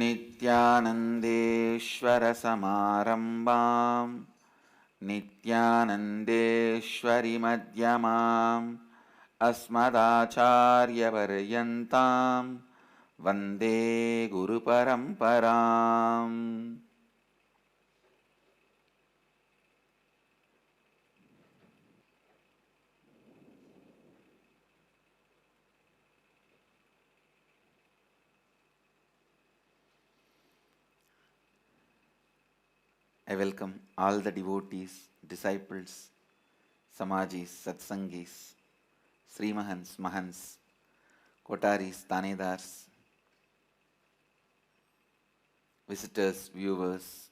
नित्यानन्देश्वरसमारम्भां नित्यानन्देश्वरिमध्यमाम् अस्मदाचार्यपर्यन्तां वन्दे गुरुपरम्पराम्. I welcome all the devotees, disciples, Samajis, Satsangis, Srimahans, Mahans, Kotaris, Tanedars, visitors, viewers,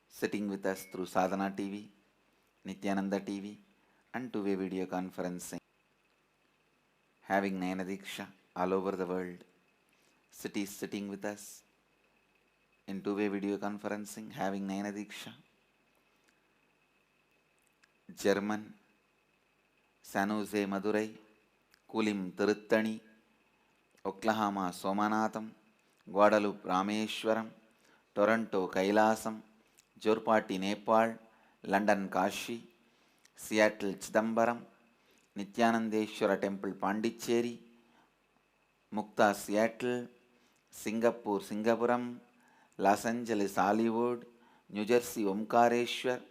sitting with us through Sadhana TV, Nityananda TV, and two-way video conferencing, having Nayanadiksha all over the world, cities sitting with us in two-way video conferencing, having Nayanadiksha, German, San Jose, Madurai, Kulim, Tiruttani, Oklahoma, Somanatham, Guadalupe, Rameshwaram, Toronto, Kailasam, Jorpati, Nepal, London, Kashi, Seattle, Chidambaram, Nityanandeshwara Temple, Pondicherry, Mukta, Seattle, Singapore, Singapuram, Los Angeles, Hollywood, New Jersey, Omkareshwar,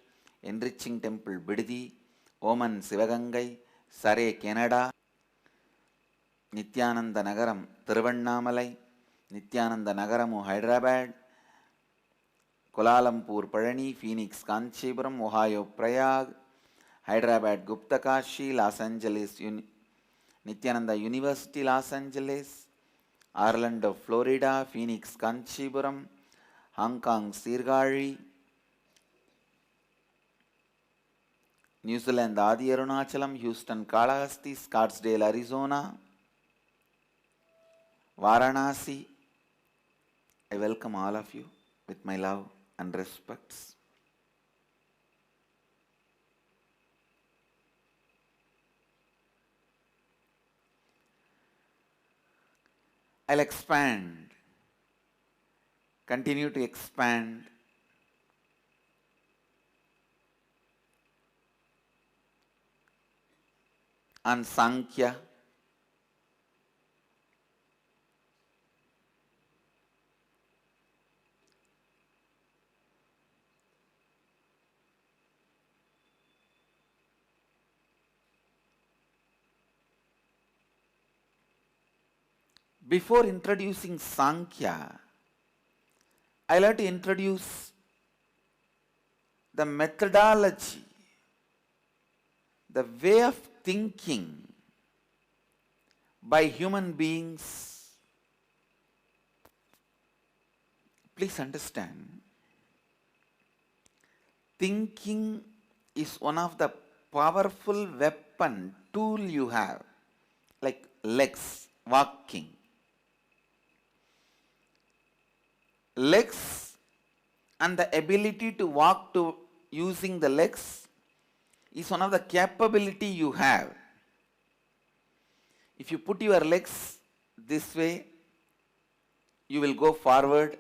Enriching Temple, Biddi, Oman, Sivagangai, Surrey, Canada, Nityananda Nagaram, Tiruvannamalai, Nityananda Nagaramu, Hyderabad, Kuala Lumpur, Parani, Phoenix, Kanchipuram, Ohio, Prayag, Hyderabad, Gupta Kashi, Los Angeles, Nityananda University, Los Angeles, Orlando, Florida, Phoenix, Kanchipuram, Hong Kong, Sirgari, New Zealand, Adi Arunachalam, Houston, Kalahasti, Scottsdale, Arizona, Varanasi. I welcome all of you with my love and respects. I'll expand, continue to expand on Sankhya, before introducing Sankhya, I'll have to introduce the methodology, the way of thinking by human beings. Please understand, thinking is one of the powerful weapon, tool you have, like legs, walking. Legs and the ability to walk to using the legs is one of the capability you have. If you put your legs this way, you will go forward.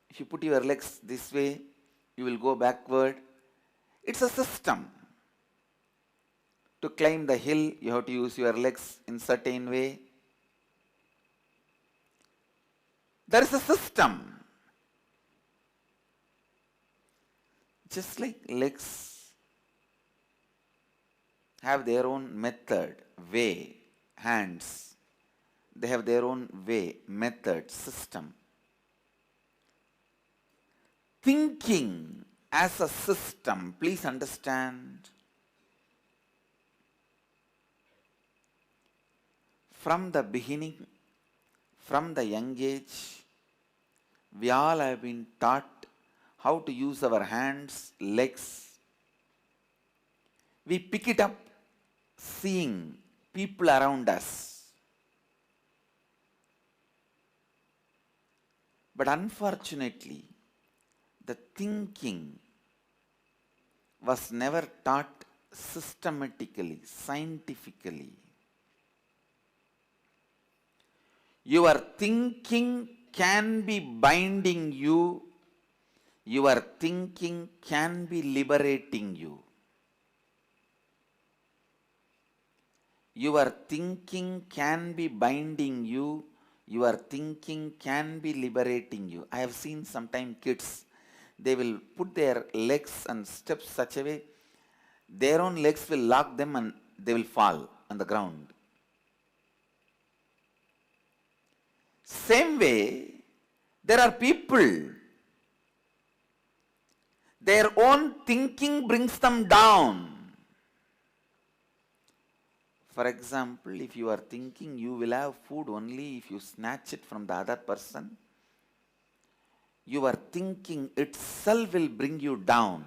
If you put your legs this way, you will go backward. It's a system. To climb the hill, you have to use your legs in certain way. There is a system. Just like legs have their own method, way, hands, they have their own way, method, system. Thinking as a system, please understand, from the beginning, from the young age, we all have been taught how to use our hands, legs. We pick it up seeing people around us. But unfortunately, the thinking was never taught systematically, scientifically. Your thinking can be binding you, your thinking can be liberating you. Your thinking can be binding you, your thinking can be liberating you. I have seen sometimes kids, they will put their legs and steps such a way, their own legs will lock them and they will fall on the ground. Same way, there are people, their own thinking brings them down. For example, if you are thinking you will have food only if you snatch it from the other person, your thinking itself will bring you down.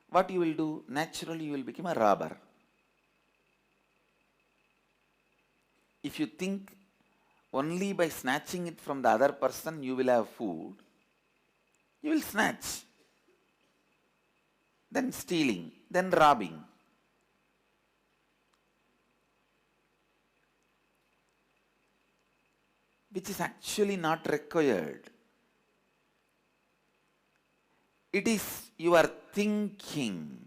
What you will do? Naturally, you will become a robber. If you think only by snatching it from the other person you will have food, you will snatch, then stealing, then robbing. Which is actually not required. It is your thinking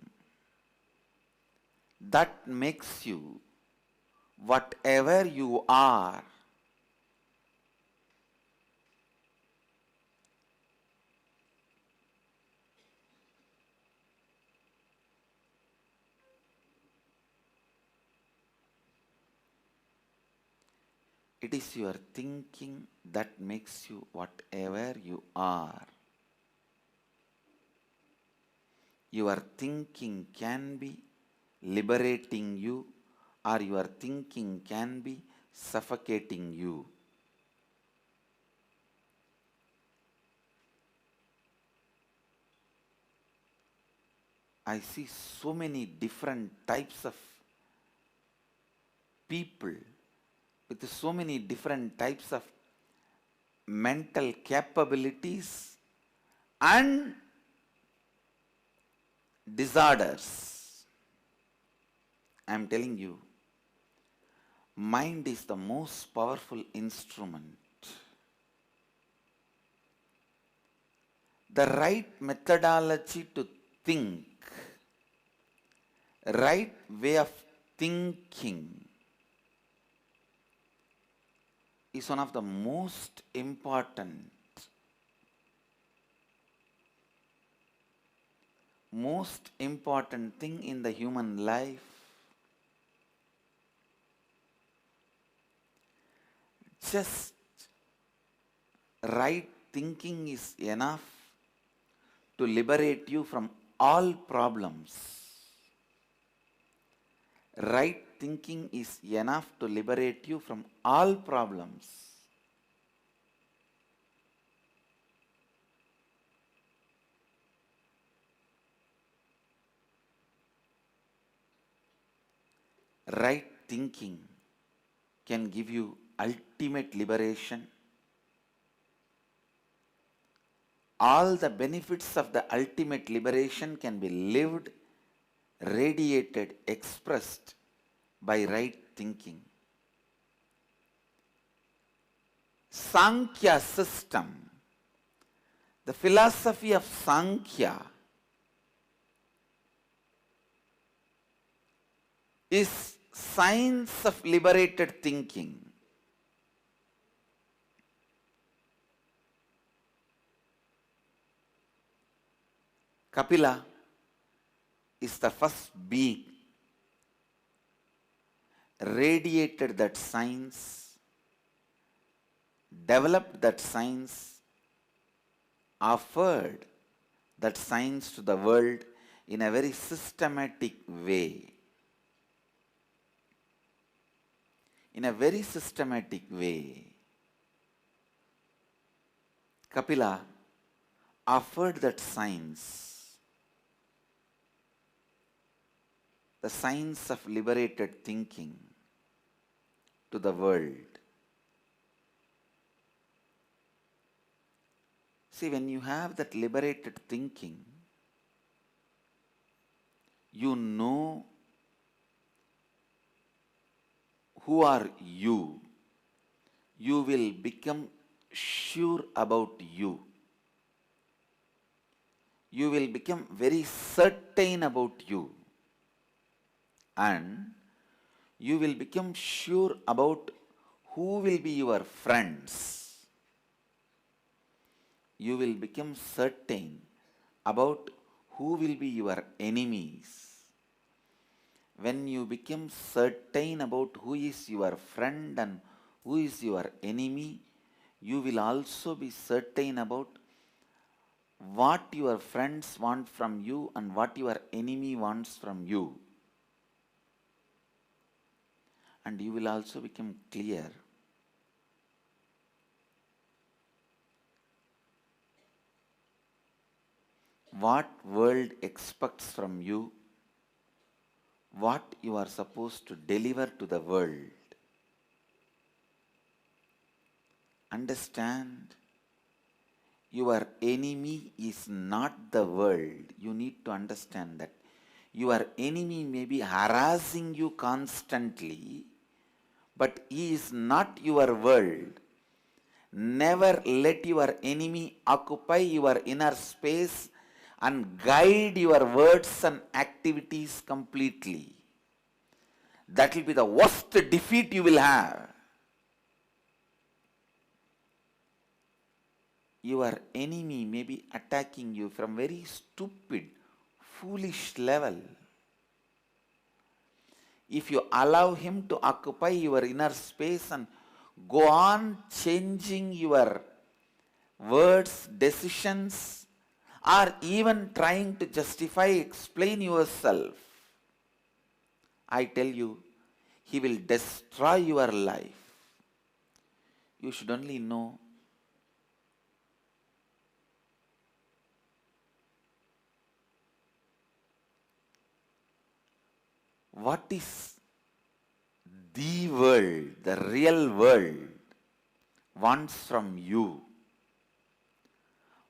that makes you whatever you are. It is your thinking that makes you whatever you are. Your thinking can be liberating you, or your thinking can be suffocating you. I see so many different types of people with so many different types of mental capabilities and disorders. I am telling you, mind is the most powerful instrument. The right methodology to think, right way of thinking is one of the most important thing in the human life. Just right thinking is enough to liberate you from all problems. Right thinking is enough to liberate you from all problems. Right thinking can give you ultimate liberation. All the benefits of the ultimate liberation can be lived, radiated, expressed by right thinking. Sankhya system, the philosophy of Sankhya is science of liberated thinking. Kapila is the first being radiated that science, developed that science, offered that science to the world in a very systematic way. In a very systematic way. Kapila offered that science, the science of liberated thinking, to the world. See, when you have that liberated thinking, you know who are you. you will become sure about you. You will become very certain about you, and you will become sure about who will be your friends. You will become certain about who will be your enemies. When you become certain about who is your friend and who is your enemy, you will also be certain about what your friends want from you and what your enemy wants from you. And you will also become clear what world expects from you, what you are supposed to deliver to the world. Understand, your enemy is not the world. You need to understand that. Your enemy may be harassing you constantly, but he is not your world. Never let your enemy occupy your inner space and guide your words and activities completely. That will be the worst defeat you will have. Your enemy may be attacking you from very stupid, foolish level. If you allow him to occupy your inner space and go on changing your words, decisions, or even trying to justify, explain yourself, I tell you, he will destroy your life. You should only know what is the world, the real world, wants from you.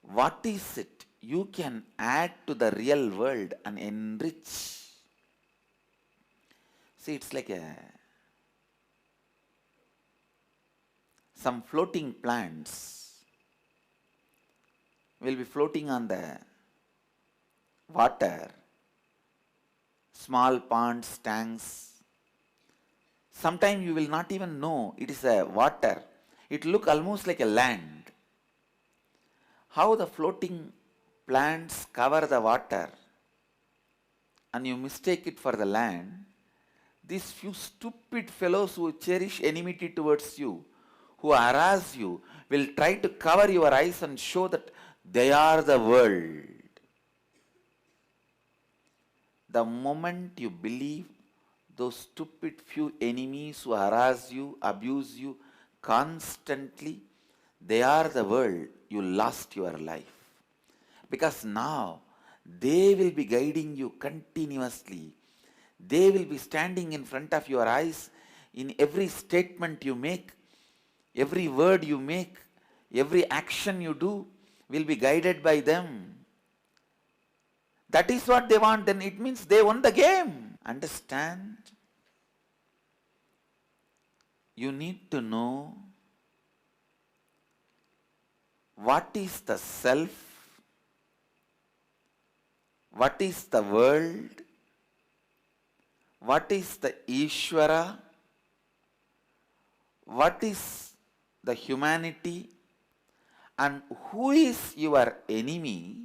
What is it you can add to the real world and enrich? See, it's like some floating plants will be floating on the water, small ponds, tanks. Sometimes you will not even know it is a water. It look almost like a land. How the floating plants cover the water and you mistake it for the land. These few stupid fellows who cherish enmity towards you, who harass you, will try to cover your eyes and show that they are the world. The moment you believe those stupid few enemies who harass you, abuse you constantly, they are the world, you lost your life. Because now they will be guiding you continuously. They will be standing in front of your eyes in every statement you make, every word you make, every action you do will be guided by them. That is what they want, then it means they won the game. Understand? You need to know what is the self, what is the world, what is the Ishvara, what is the humanity, and who is your enemy,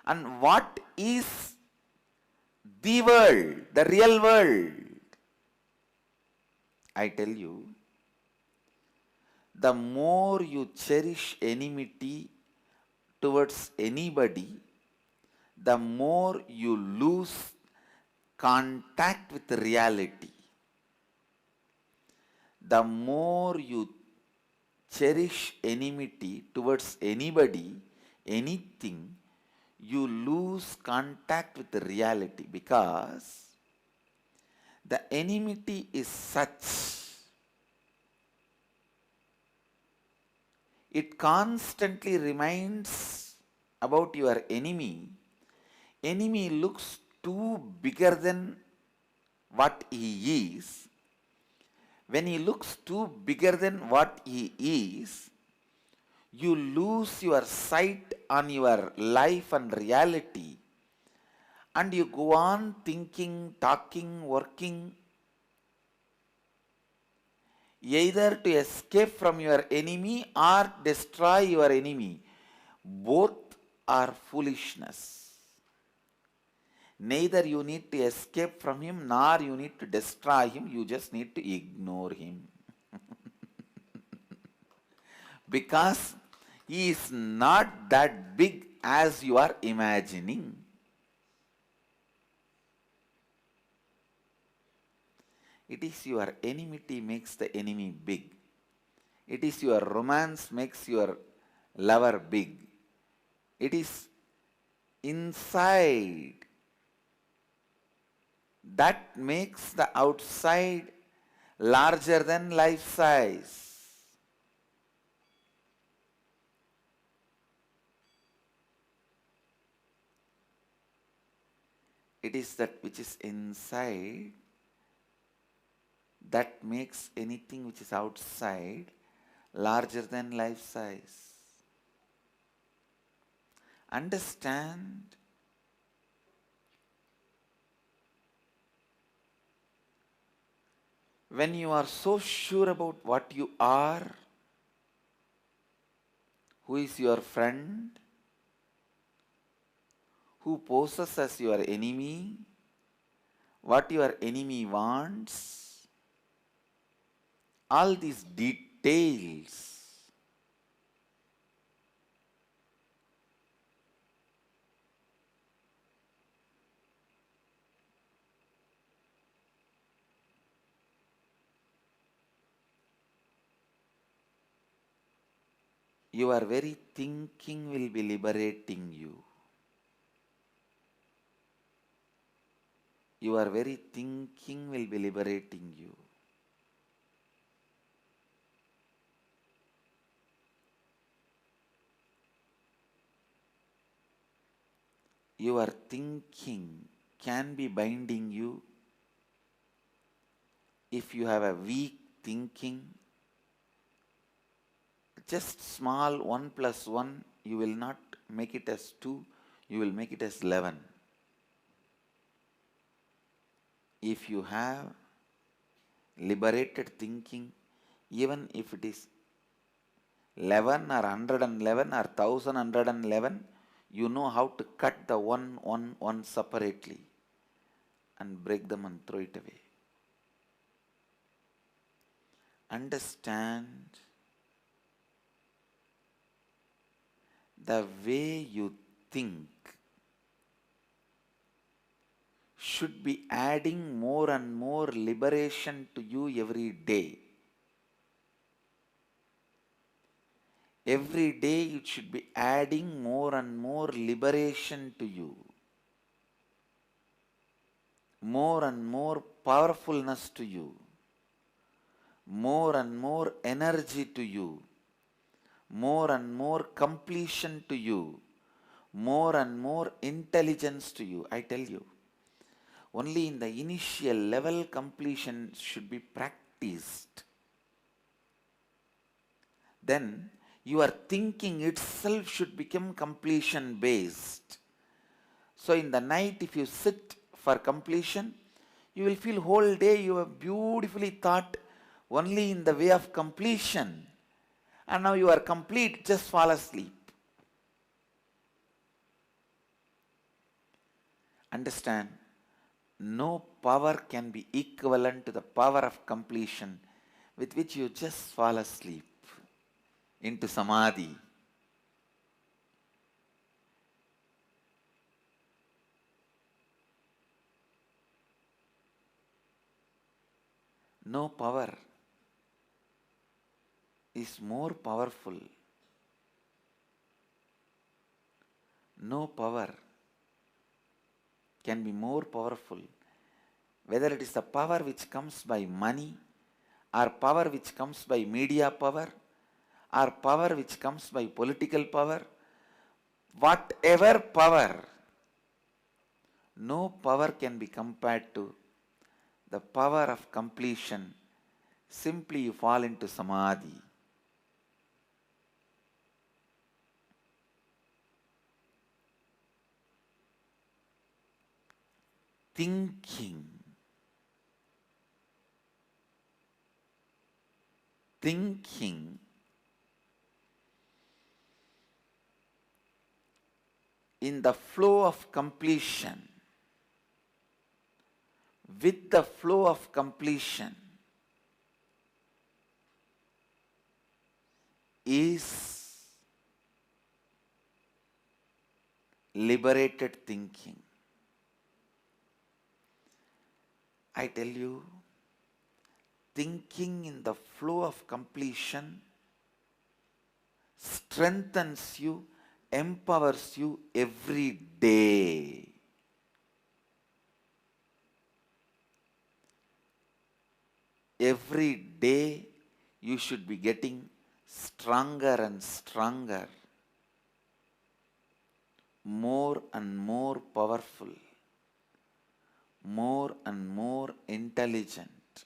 and what is the world, the real world. I tell you, the more you cherish enmity towards anybody, the more you lose contact with reality. The more you cherish enmity towards anybody, anything, you lose contact with the reality, because the enmity is such, it constantly reminds about your enemy. Enemy looks too bigger than what he is. When he looks too bigger than what he is, you lose your sight on your life and reality, and you go on thinking, talking, working, either to escape from your enemy or destroy your enemy. Both are foolishness. Neither you need to escape from him nor you need to destroy him, you just need to ignore him. Because he is not that big as you are imagining. It is your enmity makes the enemy big. It is your romance makes your lover big. It is inside that makes the outside larger than life size. It is that which is inside that makes anything which is outside larger than life size. Understand, when you are so sure about what you are, who is your friend, who poses as your enemy, what your enemy wants, all these details your very thinking will be liberating you. Your very thinking will be liberating you. Your thinking can be binding you if you have a weak thinking. Just small 1 plus 1, you will not make it as 2, you will make it as 11. If you have liberated thinking, even if it is 11 or 111 or 1111, you know how to cut the 1, 1, 1 separately and break them and throw it away. Understand, the way you think should be adding more and more liberation to you every day. Every day it should be adding more and more liberation to you, more and more powerfulness to you, more and more energy to you, more and more completion to you, more and more intelligence to you. I tell you, only in the initial level completion should be practiced. Then your thinking itself should become completion based. So in the night, if you sit for completion, you will feel whole day you have beautifully thought only in the way of completion. And now you are complete, just fall asleep. Understand, no power can be equivalent to the power of completion with which you just fall asleep into samadhi. No power is more powerful. No power can be more powerful. Whether it is the power which comes by money, or power which comes by media power, or power which comes by political power, whatever power, no power can be compared to the power of completion simply you fall into samadhi. Thinking in the flow of completion, with the flow of completion, is liberated thinking. I tell you, thinking in the flow of completion strengthens you, empowers you every day. Every day you should be getting stronger and stronger, more and more powerful, more and more intelligent,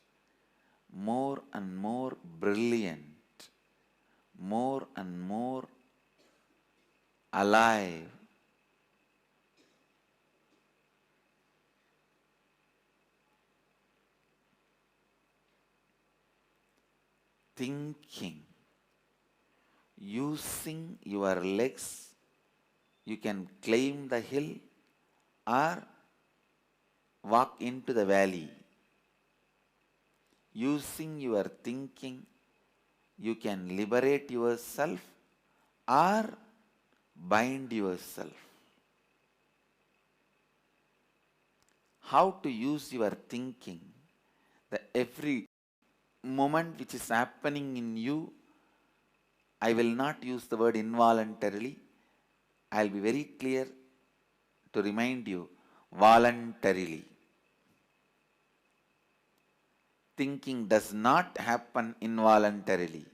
more and more brilliant, more and more alive. Thinking, using your legs, you can climb the hill or walk into the valley. Using your thinking, you can liberate yourself or bind yourself. How to use your thinking? The every moment which is happening in you, I will not use the word involuntarily. I'll be very clear to remind you, voluntarily. Thinking does not happen involuntarily.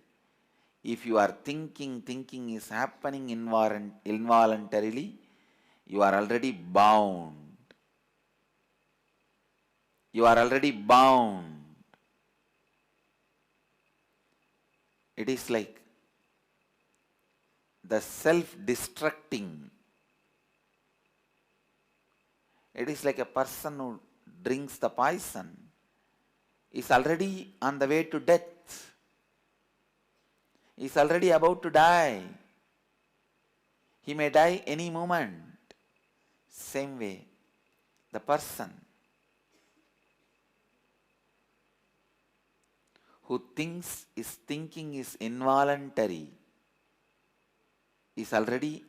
If you are thinking is happening involuntarily, you are already bound. You are already bound. It is like the self-destructing. It is like a person who drinks the poison is already on the way to death. Is already about to die. He may die any moment. Same way, the person who thinks his thinking is involuntary is already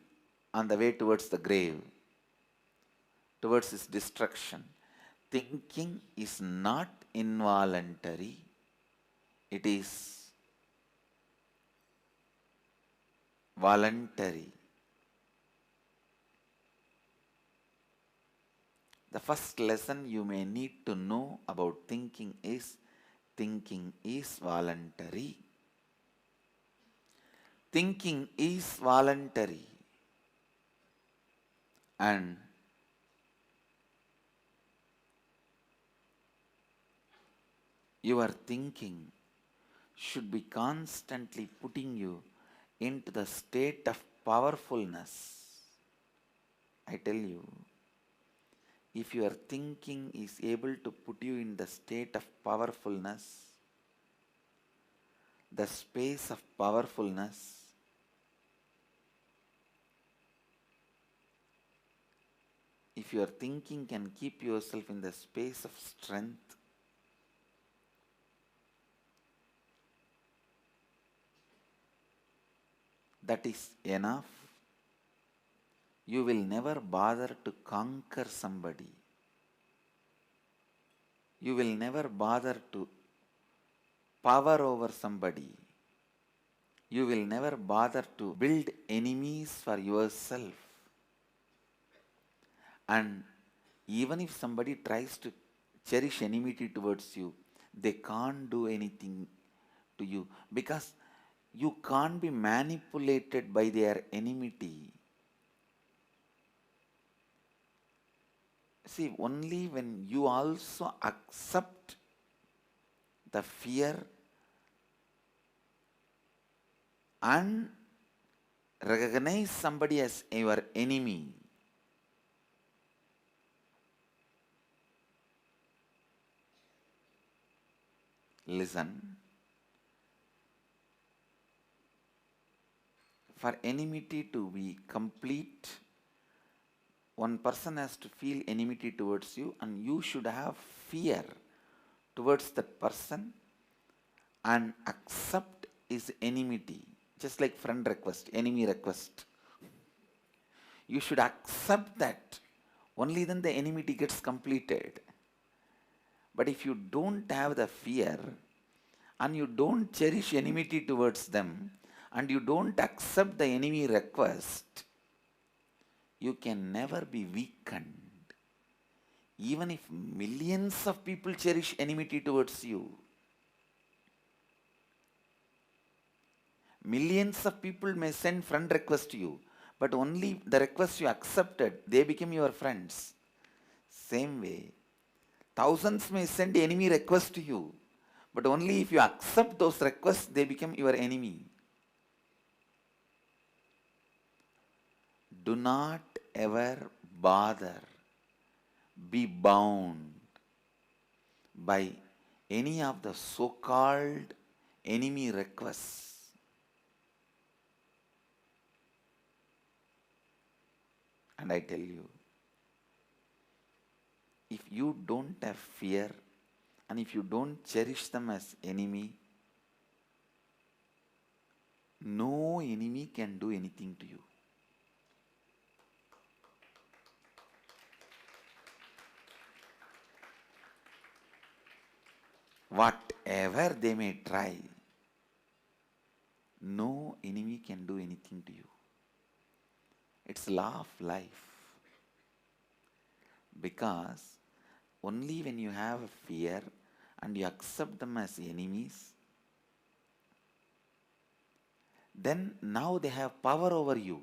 on the way towards the grave, towards his destruction. Thinking is not involuntary, it is voluntary. The first lesson you may need to know about thinking is voluntary. Thinking is voluntary. And your thinking should be constantly putting you into the state of powerfulness. I tell you, if your thinking is able to put you in the state of powerfulness, the space of powerfulness, if your thinking can keep yourself in the space of strength, that is enough. You will never bother to conquer somebody. You will never bother to power over somebody. You will never bother to build enemies for yourself. And even if somebody tries to cherish enmity towards you, they can't do anything to you because you can't be manipulated by their enmity. See, only when you also accept the fear and recognize somebody as your enemy, listen, for enmity to be complete, one person has to feel enmity towards you, and you should have fear towards that person and accept his enmity. Just like friend request, enemy request. You should accept that. Only then the enmity gets completed. But if you don't have the fear and you don't cherish enmity towards them and you don't accept the enemy request, you can never be weakened. Even if millions of people cherish enmity towards you, millions of people may send friend request to you, but only the request you accepted, they become your friends. Same way, thousands may send enemy request to you, but only if you accept those requests, they become your enemy. Do not ever bother, be bound by any of the so-called enemy requests. And I tell you, if you don't have fear and if you don't cherish them as enemy, no enemy can do anything to you. Whatever they may try, no enemy can do anything to you. It's law of life. Because only when you have a fear and you accept them as enemies, then now they have power over you.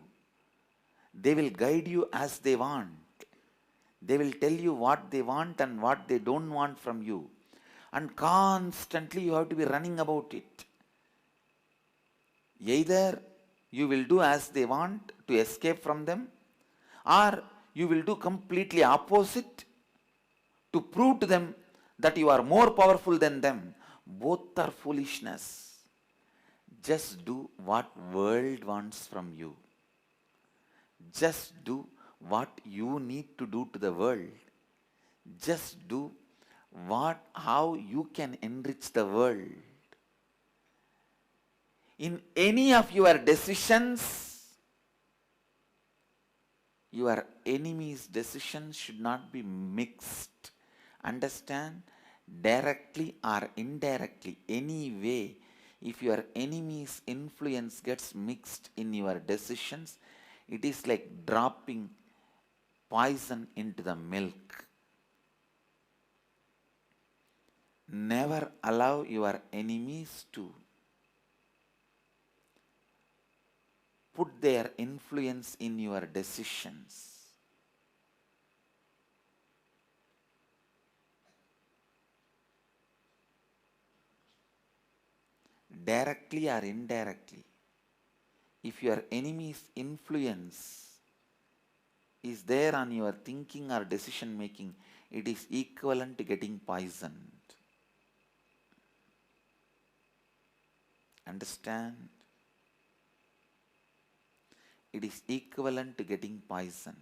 They will guide you as they want. They will tell you what they want and what they don't want from you. And constantly you have to be running about it. Either you will do as they want to escape from them, or you will do completely opposite to prove to them that you are more powerful than them. Both are foolishness. Just do what world wants from you. Just do what you need to do to the world. Just do how you can enrich the world. In any of your decisions, your enemy's decisions should not be mixed. Understand? Directly or indirectly, any way, if your enemy's influence gets mixed in your decisions, it is like dropping poison into the milk. Never allow your enemies to put their influence in your decisions. Directly or indirectly, if your enemy's influence is there on your thinking or decision making, it is equivalent to getting poisoned. Understand? It is equivalent to getting poisoned.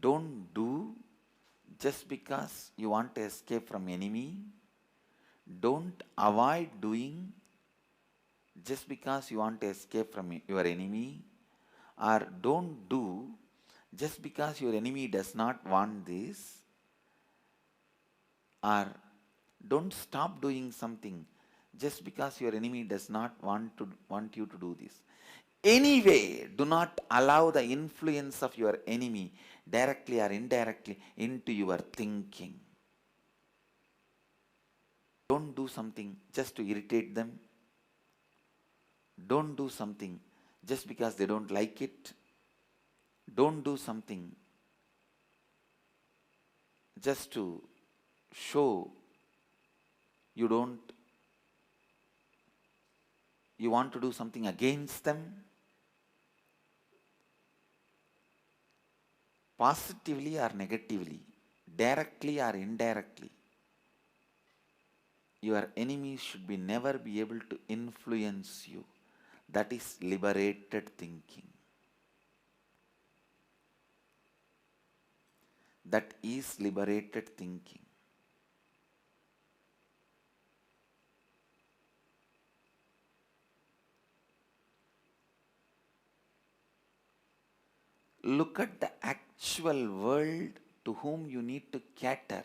Don't do just because you want to escape from enemy. Don't avoid doing just because you want to escape from your enemy. Or don't do just because your enemy does not want this. Or don't stop doing something just because your enemy does not want you to do this. Anyway, do not allow the influence of your enemy directly or indirectly into your thinking. Don't do something just to irritate them. Don't do something just because they don't like it. Don't do something just to show you don't You want to do something against them, positively or negatively, directly or indirectly. Your enemies should be never be able to influence you. That is liberated thinking. That is liberated thinking. Look at the actual world to whom you need to cater,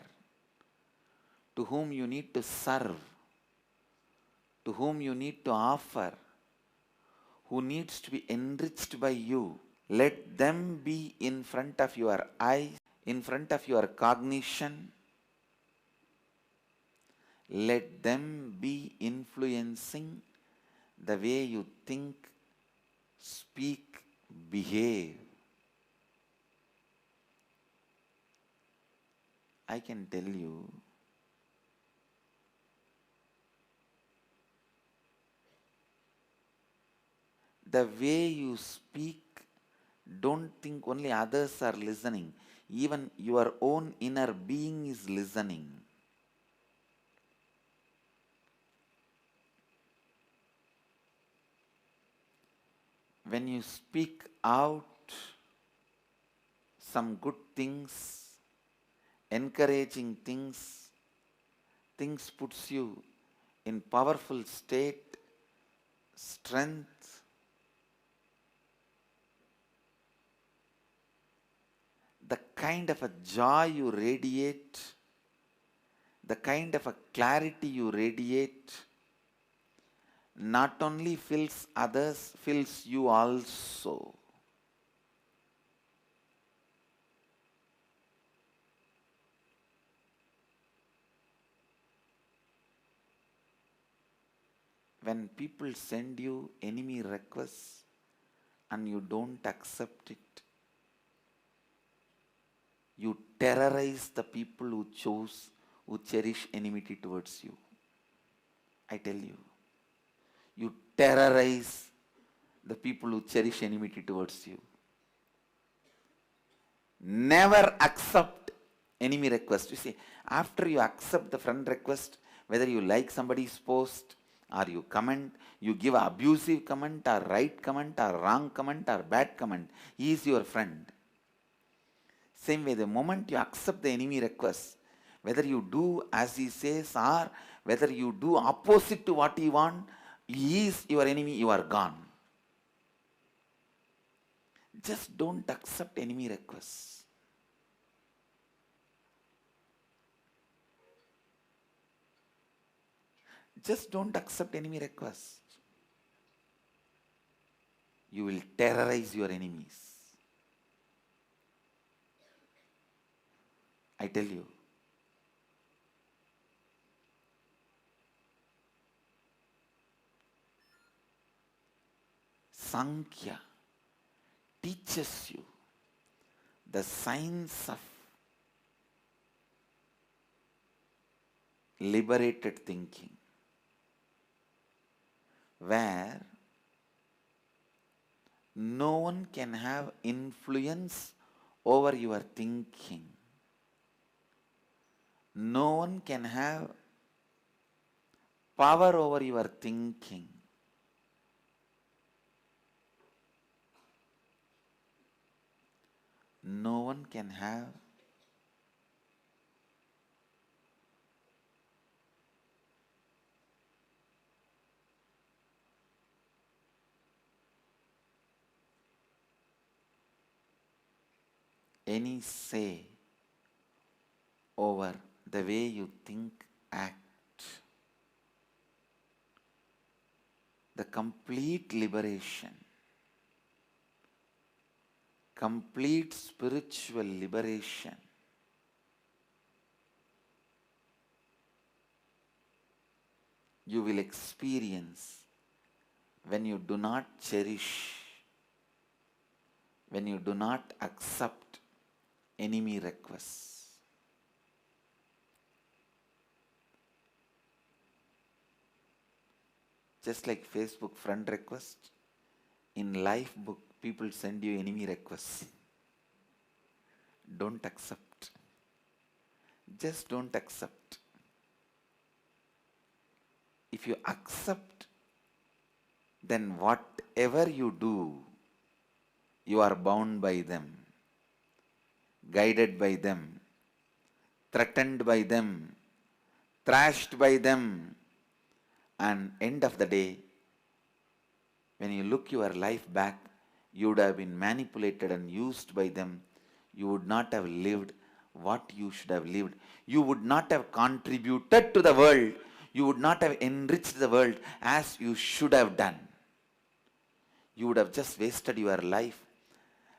to whom you need to serve, to whom you need to offer, who needs to be enriched by you. Let them be in front of your eyes, in front of your cognition. Let them be influencing the way you think, speak, behave. I can tell you, the way you speak, don't think only others are listening. Even your own inner being is listening. When you speak out some good things, encouraging things, things puts you in powerful state, strength. The kind of a joy you radiate, the kind of a clarity you radiate, not only fills others, fills you also. When people send you enemy requests and you don't accept it, you terrorize the people who cherish enmity towards you. I tell you, you terrorize the people who cherish enmity towards you. Never accept enemy request. You see, after you accept the friend request, whether you like somebody's post or you comment, you give an abusive comment or right comment or wrong comment or bad comment, he is your friend. Same way, the moment you accept the enemy request, whether you do as he says or whether you do opposite to what he wants, he is your enemy, you are gone. Just don't accept enemy requests. Just don't accept enemy requests. You will terrorize your enemies. I tell you. Sankhya teaches you the science of liberated thinking, where no one can have influence over your thinking. No one can have power over your thinking. No one can have any say over the way you think, act. The complete liberation, complete spiritual liberation you will experience when you do not cherish, when you do not accept enemy requests. Just like Facebook friend request, in life book people send you enemy requests. Don't accept. Just don't accept. If you accept, then whatever you do, you are bound by them, guided by them, threatened by them, thrashed by them, and end of the day, when you look your life back, you would have been manipulated and used by them. You would not have lived what you should have lived. You would not have contributed to the world. You would not have enriched the world as you should have done. You would have just wasted your life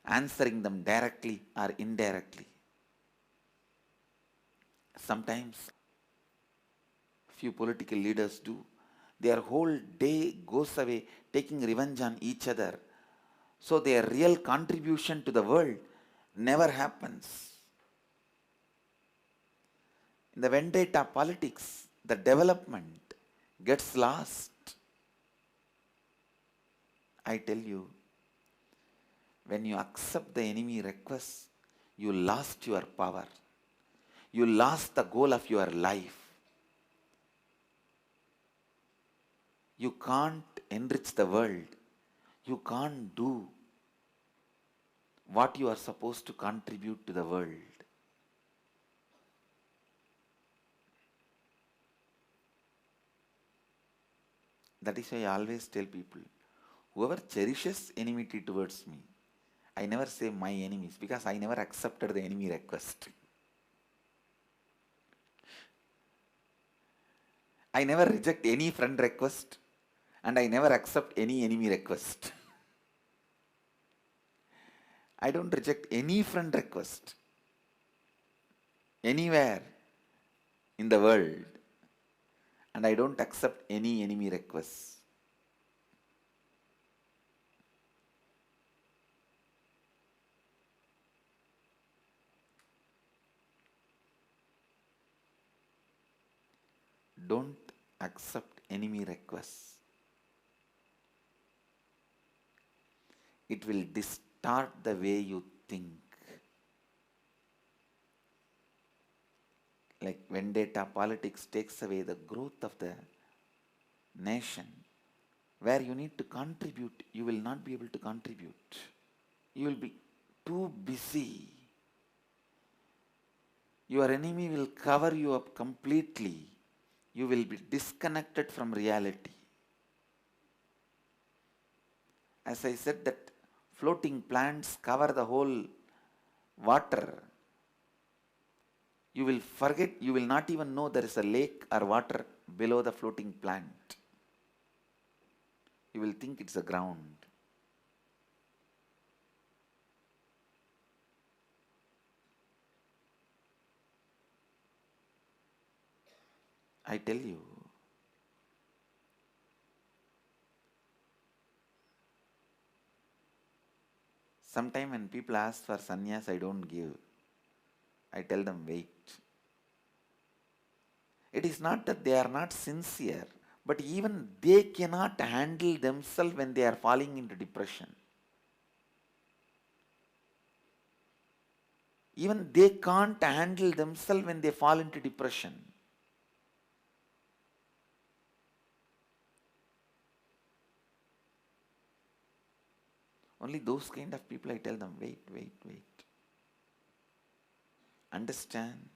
answering them directly or indirectly. Sometimes few political leaders do. Their whole day goes away taking revenge on each other. So their real contribution to the world never happens. In the vendetta politics, the development gets lost. I tell you, when you accept the enemy request, you lost your power. You lost the goal of your life. You can't enrich the world. You can't do what you are supposed to contribute to the world. That is why I always tell people, whoever cherishes enmity towards me, I never say my enemies because I never accepted the enemy request. I never reject any friend request and I never accept any enemy request. I don't reject any friend request anywhere in the world and I don't accept any enemy requests. Don't accept enemy requests. It will distort the way you think. Like vendetta politics takes away the growth of the nation. Where you need to contribute, you will not be able to contribute. You will be too busy. Your enemy will cover you up completely. You will be disconnected from reality. As I said, that floating plants cover the whole water. You will forget, you will not even know there is a lake or water below the floating plant. You will think it's a ground. I tell you, sometimes when people ask for sannyas, I don't give. I tell them, wait. It is not that they are not sincere, but even they cannot handle themselves when they are falling into depression. Even they can't handle themselves when they fall into depression. Only those kind of people I tell them, wait. Understand.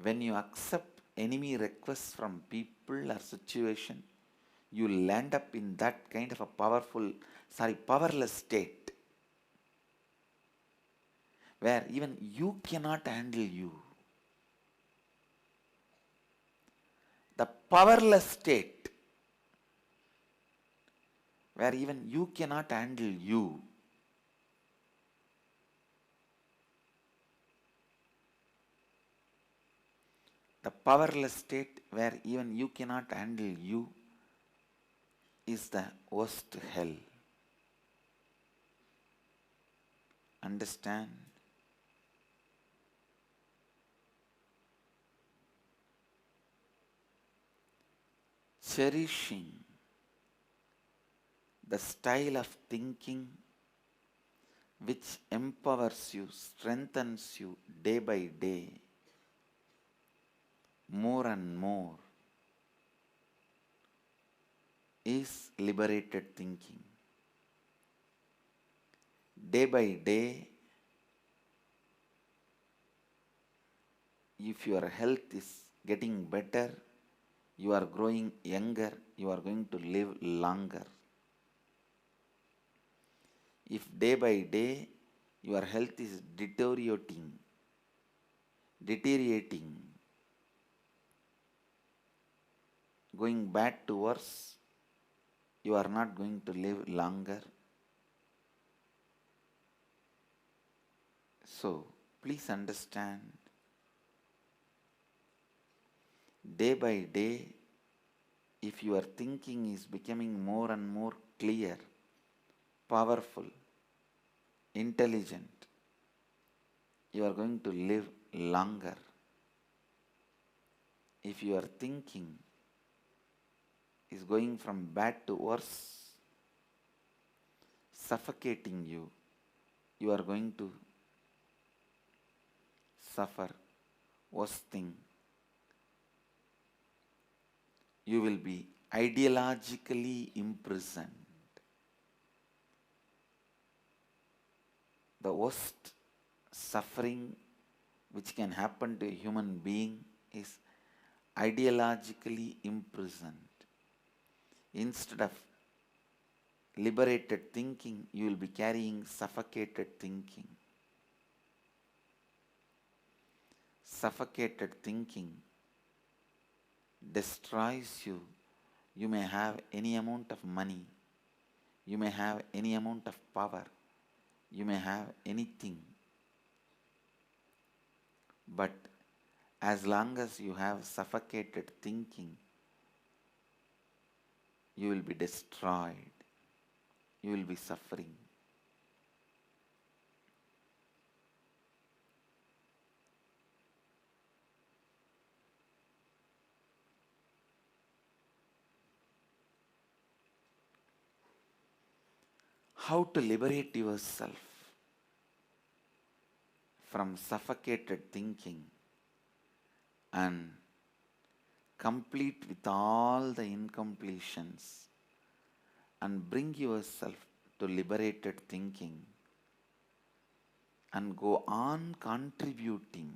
When you accept enemy requests from people or situation, you land up in that kind of a powerless state where even you cannot handle you. The powerless state where even you cannot handle you. The powerless state where even you cannot handle you is the worst hell. Understand? Cherishing the style of thinking which empowers you, strengthens you day by day, more and more, is liberated thinking. Day by day, if your health is getting better, you are growing younger, you are going to live longer. If day by day your health is deteriorating, going bad to worse, you are not going to live longer. So, please understand, day by day, if your thinking is becoming more and more clear, powerful, intelligent, you are going to live longer. If your thinking is going from bad to worse, suffocating you, you are going to suffer worst thing. You will be ideologically imprisoned. The worst suffering which can happen to a human being is ideologically imprisoned. Instead of liberated thinking, you will be carrying suffocated thinking. Suffocated thinking destroys you. You may have any amount of money, you may have any amount of power, you may have anything, but as long as you have suffocated thinking, you will be destroyed, you will be suffering. How to liberate yourself from suffocated thinking and complete with all the incompletions and bring yourself to liberated thinking and go on contributing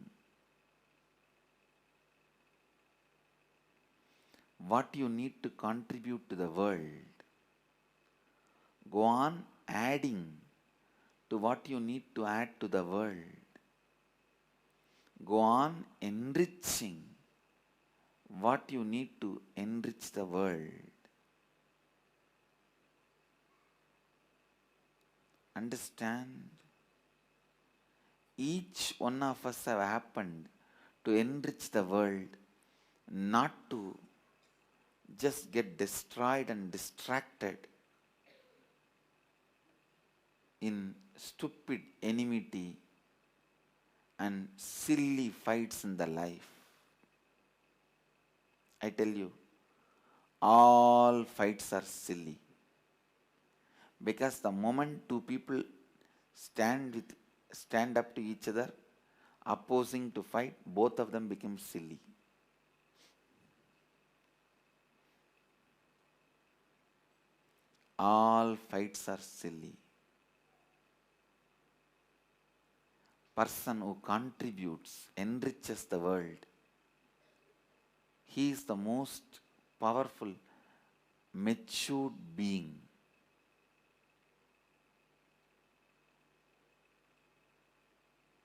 what you need to contribute to the world. Go on adding to what you need to add to the world. Go on enriching what you need to enrich the world. Understand? Each one of us have happened to enrich the world, not to just get destroyed and distracted in stupid enmity and silly fights in the life. I tell you, all fights are silly. Because the moment two people stand up to each other, opposing to fight, both of them become silly. All fights are silly. Person who contributes, enriches the world, he is the most powerful, matured being.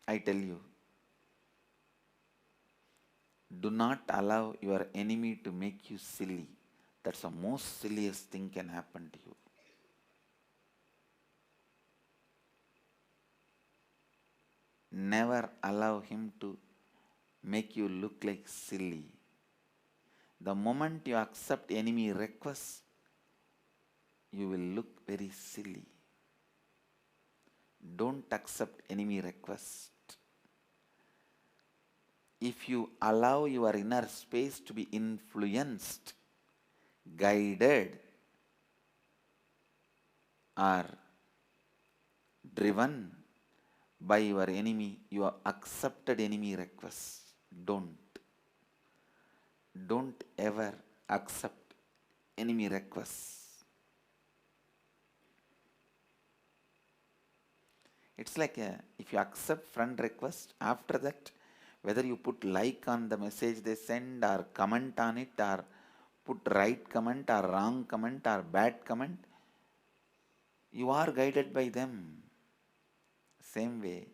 I tell you, do not allow your enemy to make you silly. That's the most silliest thing can happen to you. Never allow him to make you look like silly. The moment you accept enemy requests, you will look very silly. don't accept enemy request. If you allow your inner space to be influenced, guided, or driven by your enemy, your accepted enemy requests, don't ever accept enemy requests. It's like if you accept friend request, after that, whether you put like on the message they send or comment on it or put right comment or wrong comment or bad comment, you are guided by them. Same way,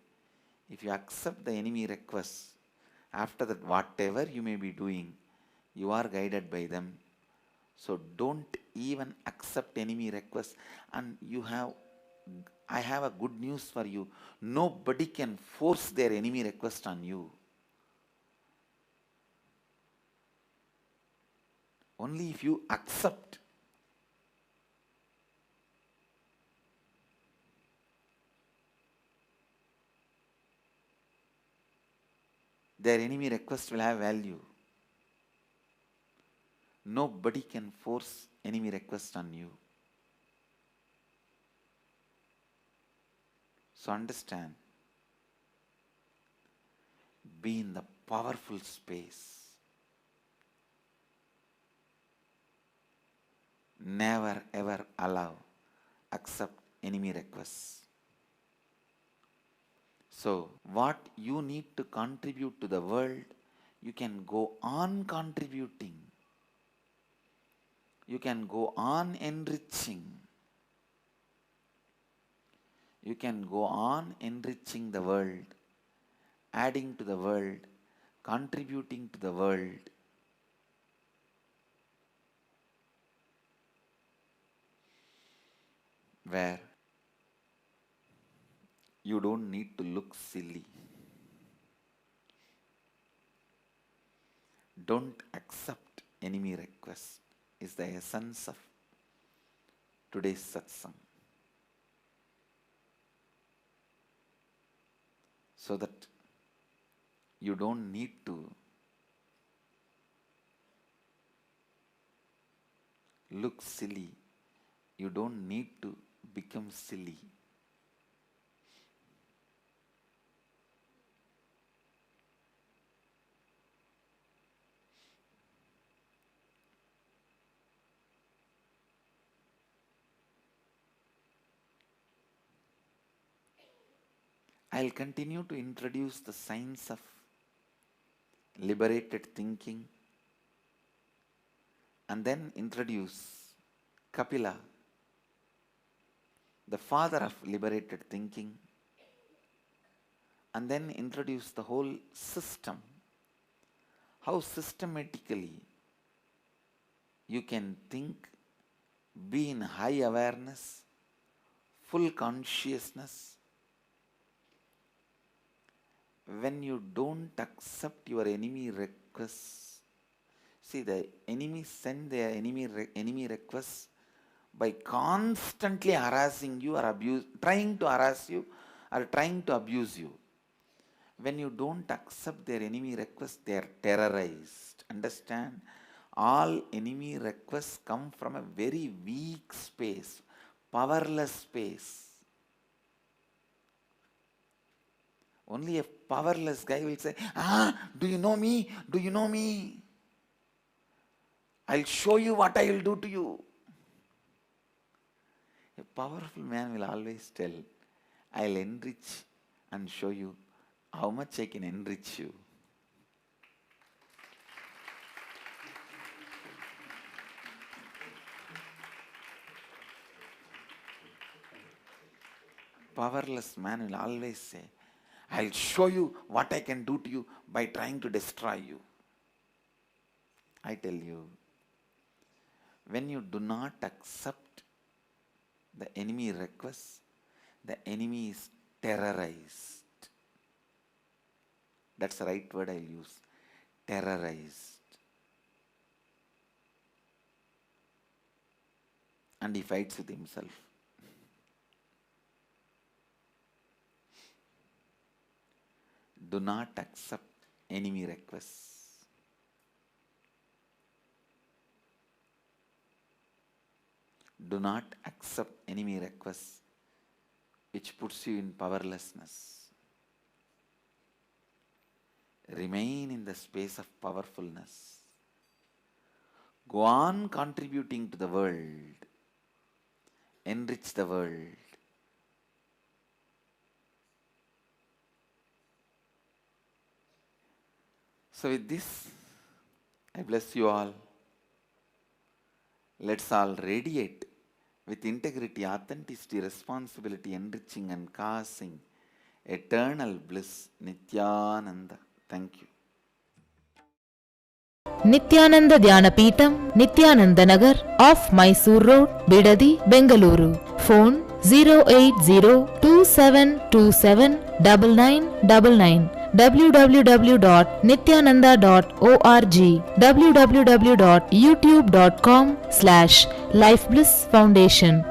if you accept the enemy requests, after that, whatever you may be doing, you are guided by them. So don't even accept enemy requests. And I have a good news for you. Nobody can force their enemy request on you. Only if you accept. Their enemy request will have value. Nobody can force enemy request on you. So understand, be in the powerful space. Never ever accept enemy requests. So what you need to contribute to the world, you can go on contributing. You can go on enriching. You can go on enriching the world, adding to the world, contributing to the world. Where you don't need to look silly. Don't accept enemy request is the essence of today's satsang. So that you don't need to look silly. You don't need to become silly. I'll continue to introduce the science of liberated thinking and then introduce Kapila, the father of liberated thinking, and then introduce the whole system, how systematically you can think, be in high awareness, full consciousness. When you don't accept your enemy requests, see, the enemy send their enemy requests by constantly harassing you or trying to harass you or trying to abuse you. When you don't accept their enemy requests, they are terrorized. Understand? All enemy requests come from a very weak space, powerless space. Only a powerless guy will say, do you know me? Do you know me? I'll show you what I will do to you. A powerful man will always tell, I'll enrich and show you how much I can enrich you. Powerless man will always say, I'll show you what I can do to you by trying to destroy you. I tell you, when you do not accept the enemy request, the enemy is terrorized. That's the right word I'll use. Terrorized. And he fights with himself. Do not accept enemy requests. Do not accept enemy requests which puts you in powerlessness. Remain in the space of powerfulness. Go on contributing to the world. Enrich the world. So with this, I bless you all. Let's all radiate with integrity, authenticity, responsibility, enriching and causing eternal bliss. Nityananda. Thank you. Nityananda Dhyanapitham, Nityananda Nagar, off Mysore Road, Bidadi, Bengaluru. Phone 08027279999. www.nityananda.org. www.youtube.com/Life Bliss Foundation.